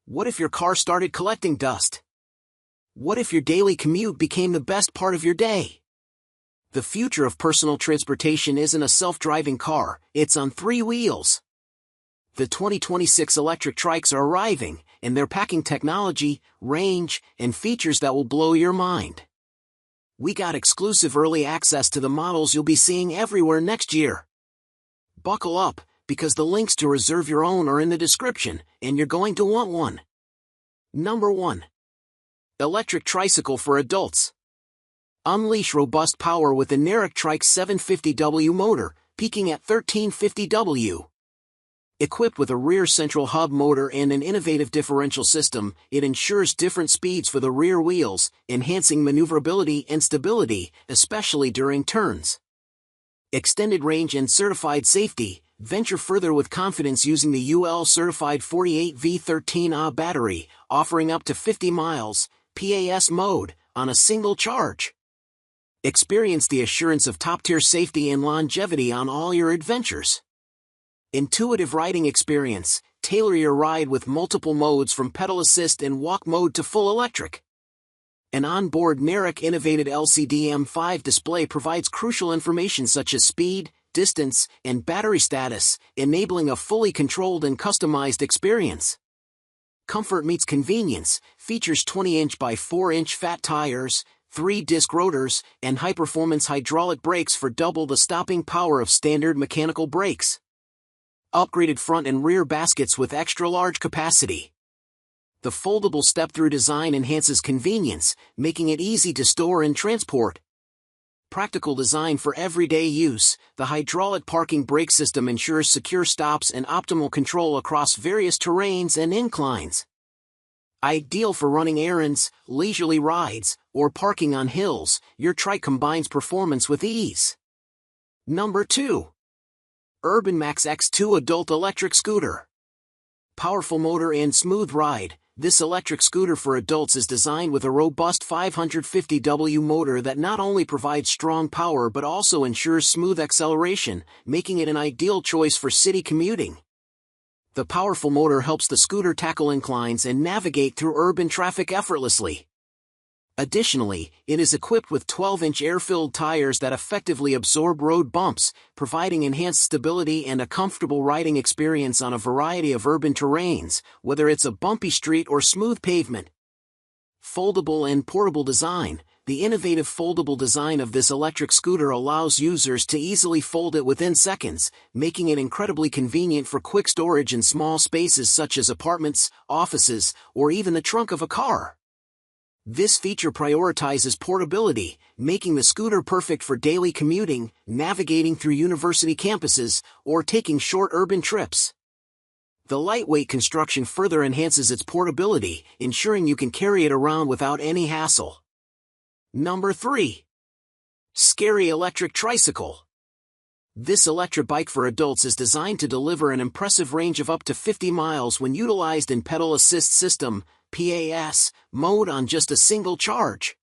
What if your car started collecting dust? What if your daily commute became the best part of your day? The future of personal transportation isn't a self-driving car, it's on three wheels. The 2026 electric Trikes are arriving, and they're packing technology, range, and features that will blow your mind. We got exclusive early access to the models you'll be seeing everywhere next year. Buckle up, because the links to reserve your own are in the description, and you're going to want one. Number 1. Electric Tricycle for adults. Unleash robust power with the ETrike 750W motor, peaking at 1350W. Equipped with a rear central hub motor and an innovative differential system, it ensures different speeds for the rear wheels, enhancing maneuverability and stability, especially during turns. Extended range and certified safety. Venture further with confidence using the UL-certified 48V13Ah battery, offering up to 50 miles, PAS mode, on a single charge. Experience the assurance of top-tier safety and longevity on all your adventures. Intuitive riding experience. Tailor your ride with multiple modes from pedal assist and walk mode to full electric. An onboard ETrike innovated LCD M5 display provides crucial information such as speed, distance, and battery status, enabling a fully controlled and customized experience. Comfort meets convenience, features 20-inch by 4-inch fat tires, 3-disc rotors, and high-performance hydraulic brakes for double the stopping power of standard mechanical brakes. Upgraded front and rear baskets with extra-large capacity. The foldable step-through design enhances convenience, making it easy to store and transport. Practical design for everyday use, the hydraulic parking brake system ensures secure stops and optimal control across various terrains and inclines. Ideal for running errands, leisurely rides, or parking on hills, your Trike combines performance with ease. Number 2. URBANMAX X2 Adult Electric Scooter. Powerful motor and smooth ride. This electric scooter for adults is designed with a robust 550W motor that not only provides strong power but also ensures smooth acceleration, making it an ideal choice for city commuting. The powerful motor helps the scooter tackle inclines and navigate through urban traffic effortlessly. Additionally, it is equipped with 12-inch air-filled tires that effectively absorb road bumps, providing enhanced stability and a comfortable riding experience on a variety of urban terrains, whether it's a bumpy street or smooth pavement. Foldable and portable design. The innovative foldable design of this electric scooter allows users to easily fold it within seconds, making it incredibly convenient for quick storage in small spaces such as apartments, offices, or even the trunk of a car. This feature prioritizes portability, making the scooter perfect for daily commuting, navigating through university campuses, or taking short urban trips. The lightweight construction further enhances its portability, ensuring you can carry it around without any hassle. Number 3. Skeri Electric Tricycle. This electric bike for adults is designed to deliver an impressive range of up to 50 miles when utilized in pedal assist system, PAS, mode on just a single charge.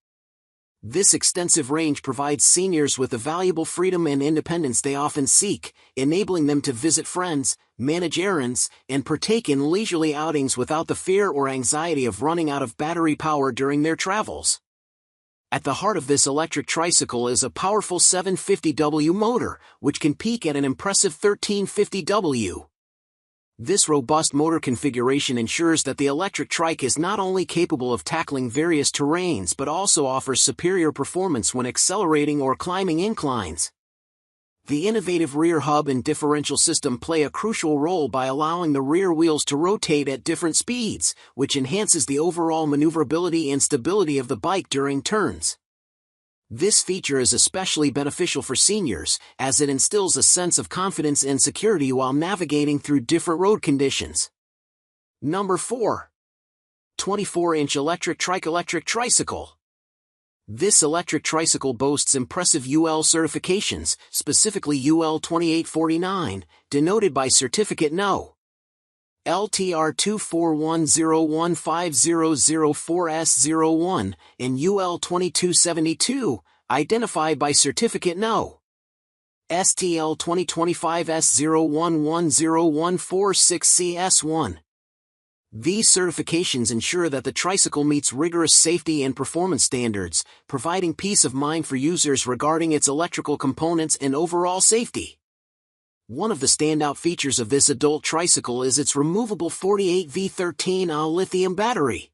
This extensive range provides seniors with the valuable freedom and independence they often seek, enabling them to visit friends, manage errands, and partake in leisurely outings without the fear or anxiety of running out of battery power during their travels. At the heart of this electric tricycle is a powerful 750W motor, which can peak at an impressive 1350W. This robust motor configuration ensures that the electric Trike is not only capable of tackling various terrains but also offers superior performance when accelerating or climbing inclines. The innovative rear hub and differential system play a crucial role by allowing the rear wheels to rotate at different speeds, which enhances the overall maneuverability and stability of the bike during turns. This feature is especially beneficial for seniors, as it instills a sense of confidence and security while navigating through different road conditions. Number 4. 24-inch electric Trike Electric Tricycle. This electric tricycle boasts impressive UL certifications, specifically UL 2849, denoted by Certificate No. LTR 241015004S01, and UL 2272, identified by Certificate No. STL 2025 S01101446CS1. These certifications ensure that the Tricycle meets rigorous safety and performance standards, providing peace of mind for users regarding its electrical components and overall safety. One of the standout features of this adult tricycle is its removable 48V13Ah lithium battery.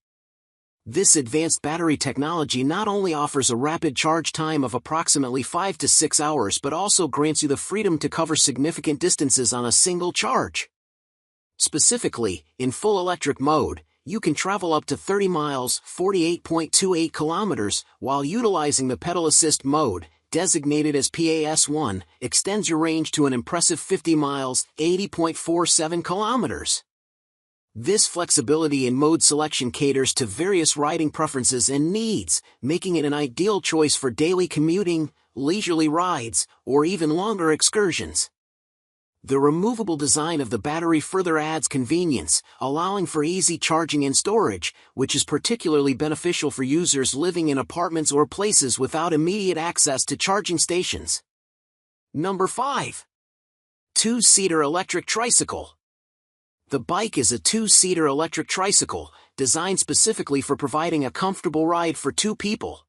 This advanced battery technology not only offers a rapid charge time of approximately 5 to 6 hours but also grants you the freedom to cover significant distances on a single charge. Specifically, in full electric mode, you can travel up to 30 miles (48.28 kilometers), while utilizing the pedal assist mode, designated as PAS1, extends your range to an impressive 50 miles (80.47 kilometers). This flexibility in mode selection caters to various riding preferences and needs, making it an ideal choice for daily commuting, leisurely rides, or even longer excursions. The removable design of the battery further adds convenience, allowing for easy charging and storage, which is particularly beneficial for users living in apartments or places without immediate access to charging stations. Number 5. Two-seater electric tricycle. The bike is a two-seater electric tricycle, designed specifically for providing a comfortable ride for two people.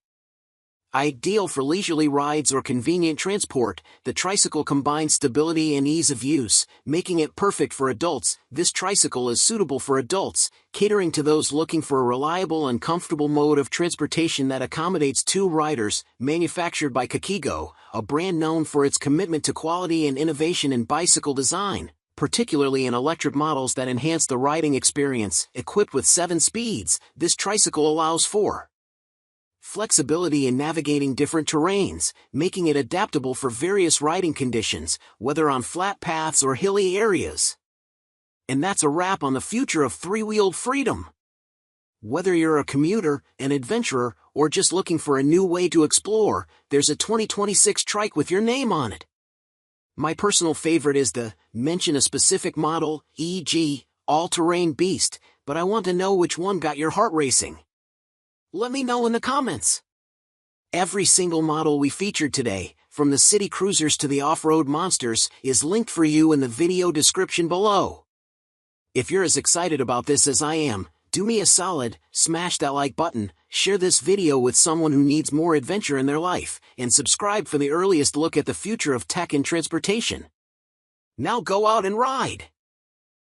Ideal for leisurely rides or convenient transport, the tricycle combines stability and ease of use, making it perfect for adults. This tricycle is suitable for adults, catering to those looking for a reliable and comfortable mode of transportation that accommodates two riders. Manufactured by Trike, a brand known for its commitment to quality and innovation in bicycle design, particularly in electric models that enhance the riding experience. Equipped with 7 speeds, this tricycle allows for flexibility in navigating different terrains, making it adaptable for various riding conditions, whether on flat paths or hilly areas. And that's a wrap on the future of three-wheeled freedom. Whether you're a commuter, an adventurer, or just looking for a new way to explore, there's a 2026 Trike with your name on it. My personal favorite is the mention a specific model, e.g., all-terrain beast, but I want to know which one got your heart racing. Let me know in the comments. Every single model we featured today, from the city cruisers to the off-road monsters, is linked for you in the video description below. If you're as excited about this as I am, do me a solid, smash that like button, share this video with someone who needs more adventure in their life, and subscribe for the earliest look at the future of tech and transportation. Now go out and ride!